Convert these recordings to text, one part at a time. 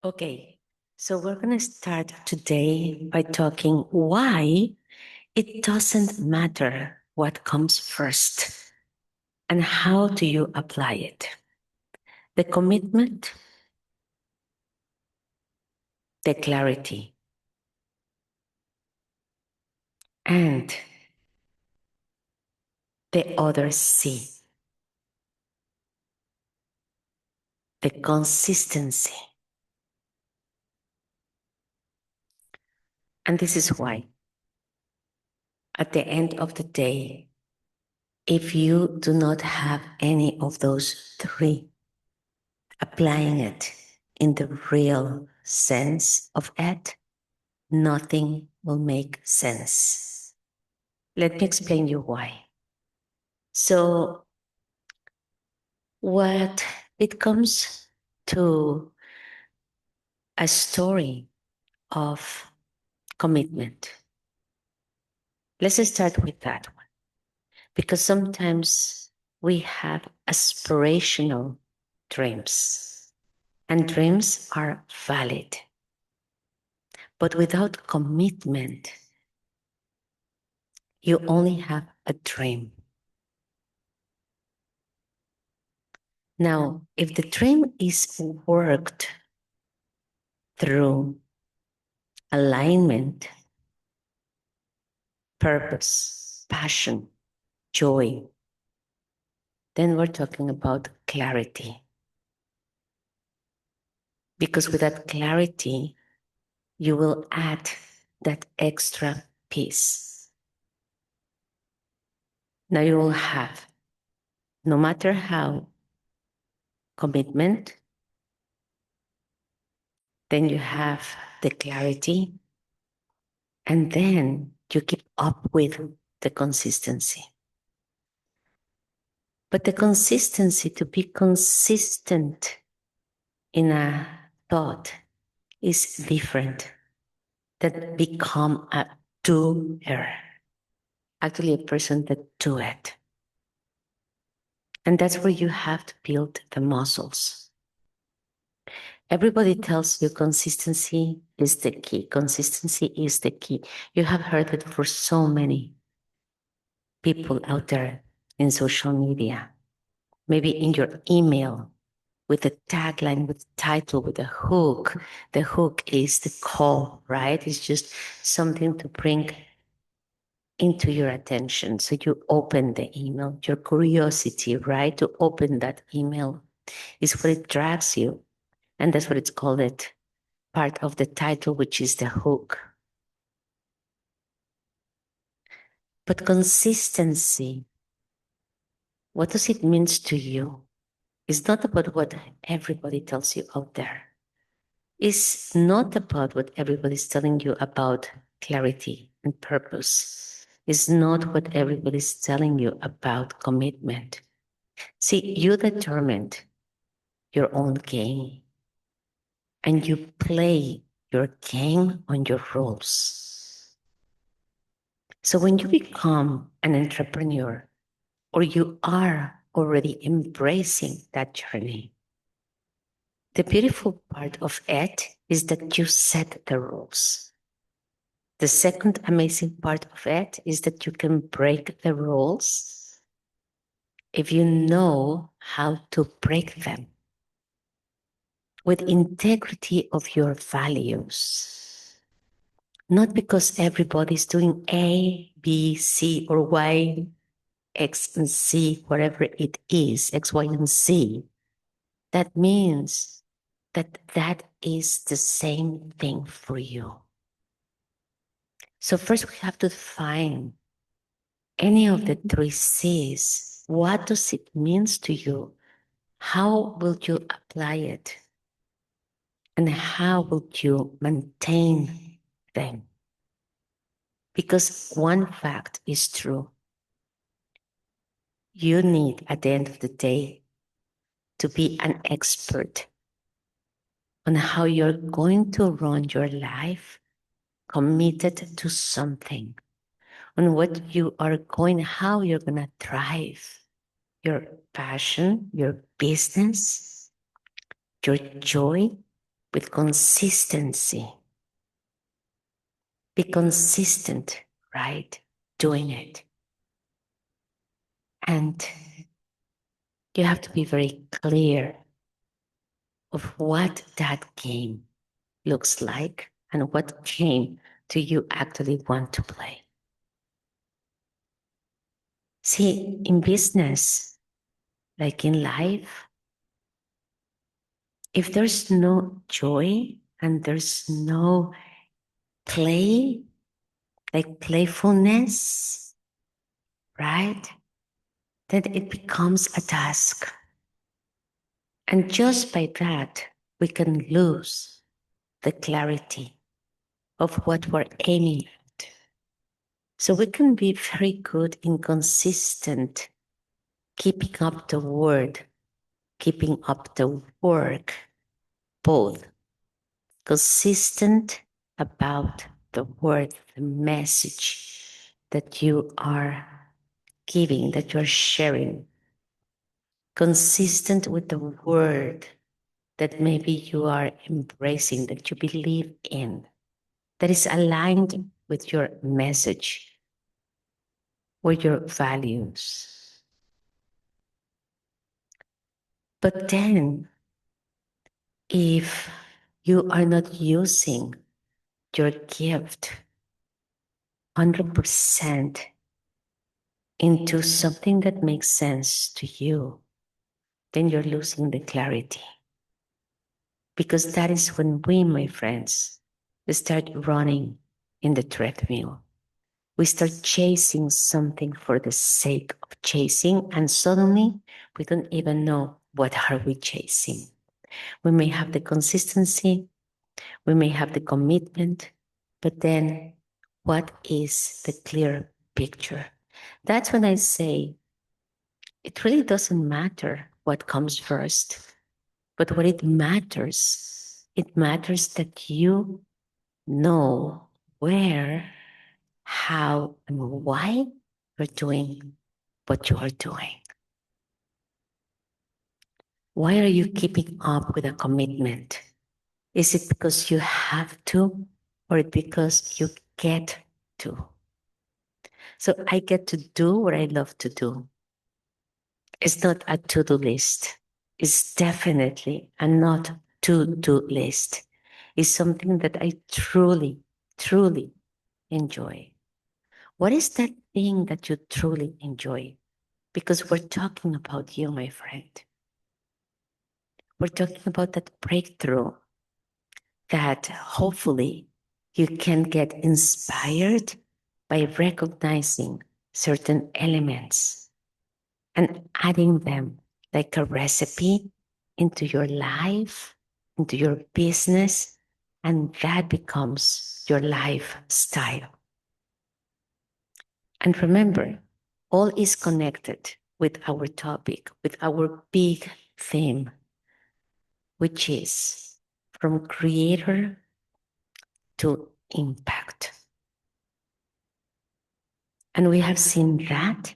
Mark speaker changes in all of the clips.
Speaker 1: Okay, so we're going to start today by talking why it doesn't matter what comes first and how do you apply it. The commitment, the clarity, and the other C, the consistency. And this is why, at the end of the day, if you do not have any of those three, applying it in the real sense of it, nothing will make sense. Let me explain you why. So, what it comes to a story of commitment. Let's start with that one. Because sometimes we have aspirational dreams, and dreams are valid. But without commitment, you only have a dream. Now, if the dream is worked through alignment, purpose, passion, joy, then we're talking about clarity. Because with that clarity, you will add that extra piece. Now you will have, no matter how, commitment, then you have the clarity, and then you keep up with the consistency. But the consistency, to be consistent in a thought, is different than become a doer. Actually, a person that do it. And that's where you have to build the muscles. Everybody tells you consistency is the key. Consistency is the key. You have heard it for so many people out there in social media, maybe in your email, with a tagline, with a title, with a hook. The hook is the call, right? It's just something to bring into your attention. So you open the email, your curiosity, right? To open that email is what it drags you. And that's what it's called, it part of the title, which is the hook. But consistency, what does it mean to you? It's not about what everybody tells you out there. It's not about what everybody's telling you about clarity and purpose. It's not what everybody's telling you about commitment. See, you determined your own game and you play your game on your rules. So when you become an entrepreneur, or you are already embracing that journey, the beautiful part of it is that you set the rules. The second amazing part of it is that you can break the rules if you know how to break them with integrity of your values. Not because everybody's doing A, B, C, or Y, X and Z, whatever it is, X, Y, and Z. That means that that is the same thing for you. So first we have to define any of the three C's. What does it mean to you? How will you apply it? And how will you maintain them? Because one fact is true. You need, at the end of the day, to be an expert on how you're going to run your life, committed to something, on what you are going, how you're going to thrive, your passion, your business, your joy, with consistency. Be consistent, right? Doing it. And you have to be very clear of what that game looks like and what game do you actually want to play. See, in business, like in life, if there's no joy and there's no play, like playfulness, right? Then it becomes a task. And just by that, we can lose the clarity of what we're aiming at. So we can be very good in consistent, keeping up the word, keeping up the work, both consistent about the word, the message that you are giving, that you're sharing, consistent with the word that maybe you are embracing, that you believe in, that is aligned with your message, with your values. But then, if you are not using your gift 100% into something that makes sense to you, then you're losing the clarity. Because that is when we, my friends, start running in the treadmill. We start chasing something for the sake of chasing, and suddenly we don't even know what are we chasing. We may have the consistency, we may have the commitment, but then what is the clear picture? That's when I say it really doesn't matter what comes first, but what it matters that you know where, how, and why you're doing what you are doing. Why are you keeping up with a commitment? Is it because you have to, or is it because you get to? So I get to do what I love to do. It's not a to-do list. It's definitely a not to-do list. It's something that I truly, truly enjoy. What is that thing that you truly enjoy? Because we're talking about you, my friend. We're talking about that breakthrough that hopefully you can get inspired by recognizing certain elements and adding them like a recipe into your life, into your business, and that becomes your lifestyle. And remember, all is connected with our topic, with our big theme, which is from creator to impact. And we have seen that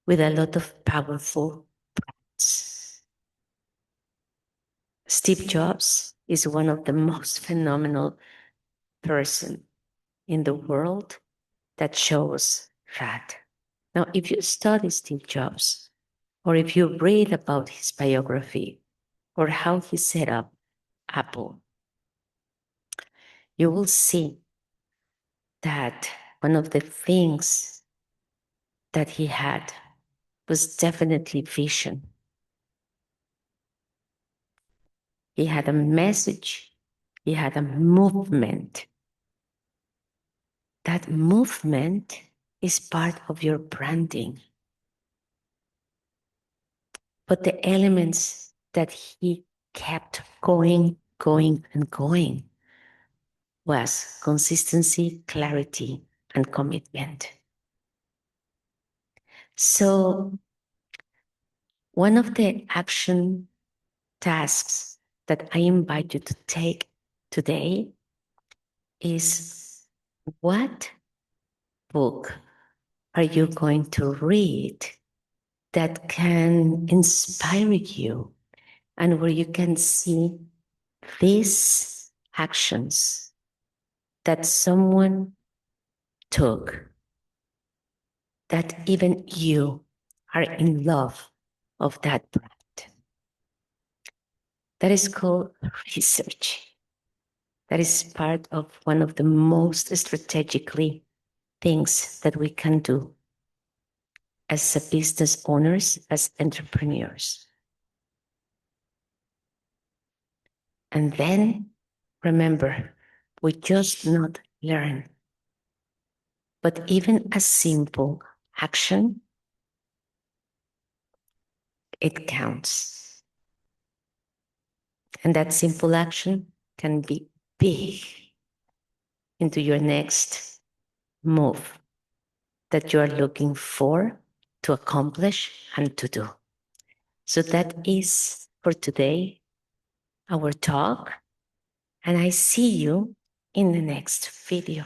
Speaker 1: with a lot of powerful brands. Steve Jobs is one of the most phenomenal person in the world that shows that. Now, if you study Steve Jobs, or if you read about his biography, or how he set up Apple, you will see that one of the things that he had was definitely vision. He had a message, he had a movement. That movement is part of your branding. But the elements that he kept going, and going was consistency, clarity, and commitment. So, one of the action tasks that I invite you to take today is, what book are you going to read that can inspire you and where you can see these actions that someone took, that even you are in love of that brand. That is called research. That is part of one of the most strategically things that we can do as a business owners, as entrepreneurs. And then remember, we just not learn, but even a simple action, it counts. And that simple action can be big into your next move that you are looking for to accomplish and to do. So that is for today our talk, and I see you in the next video.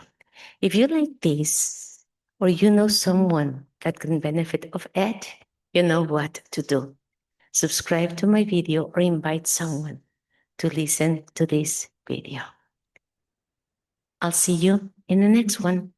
Speaker 1: If you like this, or you know someone that can benefit of it, you know what to do. Subscribe to my video or invite someone to listen to this video. I'll see you in the next one.